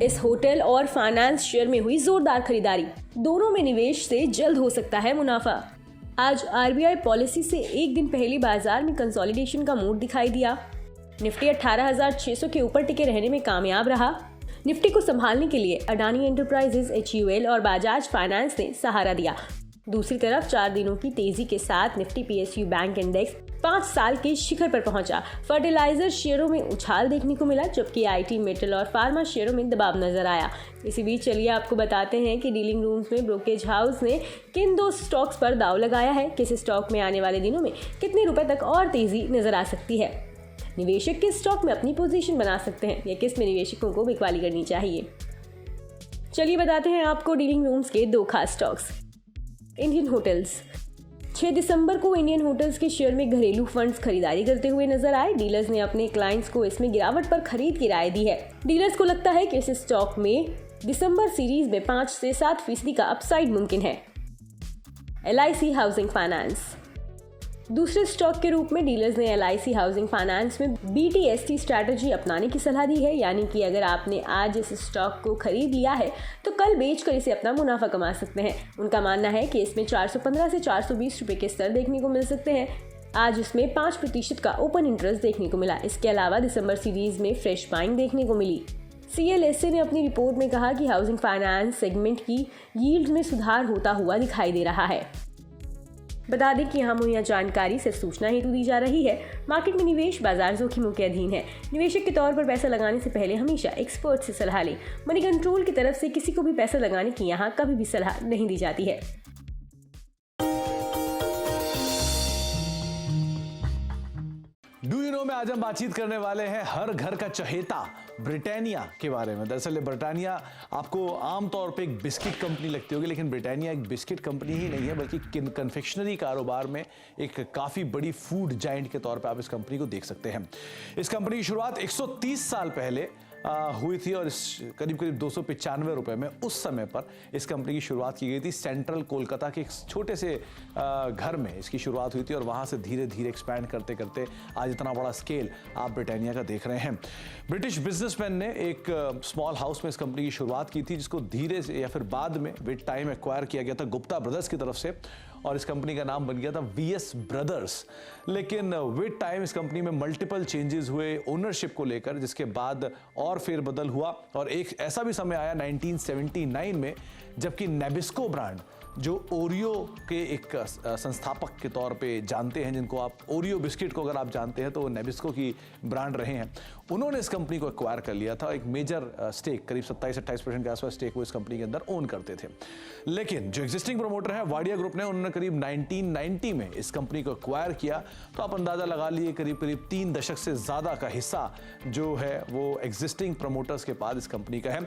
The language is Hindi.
इस होटल और फाइनेंस शेयर में हुई जोरदार खरीदारी, दोनों में निवेश से जल्द हो सकता है मुनाफा। आज आरबीआई पॉलिसी से एक दिन पहले बाजार में कंसोलिडेशन का मूड दिखाई दिया। निफ्टी 18,600 के ऊपर टिके रहने में कामयाब रहा। निफ्टी को संभालने के लिए अडानी एंटरप्राइजेज, HUL और बजाज फाइनेंस ने सहारा दिया। दूसरी तरफ 4 दिनों की तेजी के साथ निफ्टी PSU बैंक इंडेक्स 5 साल के शिखर पर पहुंचा। फर्टिलाइजर शेयरों में उछाल देखने को मिला, जबकि IT, मेटल और फार्मा शेयरों में दबाव नजर आया। इसी बीच चलिए आपको बताते हैं कि डीलिंग रूम्स में ब्रोकरेज हाउस ने किन 2 स्टॉक्स पर दांव लगाया है, किस स्टॉक में आने वाले दिनों में कितने रुपए तक और तेजी नजर आ सकती है, निवेशक किस स्टॉक में अपनी पोजीशन बना सकते हैं या किस में निवेशकों को बिकवाली करनी चाहिए। चलिए बताते हैं आपको डीलिंग रूम्स के 2 खास स्टॉक्स। Indian hotels. 6 दिसंबर को इंडियन होटल्स के शेयर में घरेलू फंड्स खरीदारी करते हुए नजर आए। डीलर्स ने अपने क्लाइंट्स को इसमें गिरावट पर खरीद की राय दी है। डीलर्स को लगता है कि इस स्टॉक में दिसंबर सीरीज में 5 से 7% का अपसाइड मुमकिन है। LIC housing finance. दूसरे स्टॉक के रूप में डीलर्स ने LIC हाउसिंग फाइनेंस में BTST स्ट्रैटेजी अपनाने की सलाह दी है, यानी कि अगर आपने आज इस स्टॉक को खरीद लिया है तो कल बेचकर इसे अपना मुनाफा कमा सकते हैं। उनका मानना है कि इसमें 415 से 420 रुपए के स्तर देखने को मिल सकते हैं। आज इसमें 5% का ओपन इंटरेस्ट देखने को मिला। इसके अलावा दिसंबर सीरीज में फ्रेश बाइंग देखने को मिली। CLSA ने अपनी रिपोर्ट में कहा कि हाउसिंग फाइनेंस सेगमेंट की यील्ड में सुधार होता हुआ दिखाई दे रहा है। बता दें कि यहाँ मुहैया जानकारी सिर्फ सूचना हेतु दी जा रही है। मार्केट में निवेश बाजार जोखिमों के अधीन है। निवेशक के तौर पर पैसा लगाने से पहले हमेशा एक्सपर्ट से सलाह लें। मनी कंट्रोल की तरफ से किसी को भी पैसा लगाने की यहाँ कभी भी सलाह नहीं दी जाती है। डू यू नो में आज हम बातचीत करने वाले हैं हर घर का चहेता ब्रिटानिया के बारे में। दरअसल ब्रिटानिया आपको आमतौर पे एक बिस्किट कंपनी लगती होगी, लेकिन ब्रिटानिया एक बिस्किट कंपनी ही नहीं है, बल्कि कन्फेक्शनरी कारोबार में एक काफ़ी बड़ी फूड जाइंट के तौर पे आप इस कंपनी को देख सकते हैं। इस कंपनी की शुरुआत 130 साल पहले हुई थी और करीब 295 रुपए में उस समय पर इस कंपनी की शुरुआत की गई थी। सेंट्रल कोलकाता के एक छोटे से घर में इसकी शुरुआत हुई थी और वहाँ से धीरे धीरे एक्सपैंड करते करते आज इतना बड़ा स्केल आप ब्रिटानिया का देख रहे हैं। ब्रिटिश बिजनेसमैन ने एक स्मॉल हाउस में इस कंपनी की शुरुआत की थी, जिसको धीरे से या फिर बाद में विद टाइम एक्वायर किया गया था गुप्ता ब्रदर्स की तरफ से, और इस कंपनी का नाम बन गया था VS ब्रदर्स। लेकिन विद टाइम इस कंपनी में मल्टीपल चेंजेस हुए ओनरशिप को लेकर, जिसके बाद और फेरबदल हुआ और एक ऐसा भी समय आया 1979 में जबकि नेबिस्को ब्रांड, जो ओरियो के एक संस्थापक के तौर पे जानते हैं, जिनको आप ओरियो बिस्किट को अगर आप जानते हैं तो वो नेबिस्को की ब्रांड रहे हैं, उन्होंने इस कंपनी को एक्वायर कर लिया था। एक मेजर स्टेक करीब 27-28% के आसपास स्टेक वो इस कंपनी के अंदर ओन करते थे। लेकिन जो एग्जिस्टिंग प्रमोटर है वाडिया ग्रुप ने, उन्होंने करीब 1990 में इस कंपनी को एक्वायर किया। तो आप अंदाजा लगा लिए करीब 3 दशक से ज़्यादा का हिस्सा जो है वो एग्जिस्टिंग प्रमोटर्स के पास इस कंपनी का है।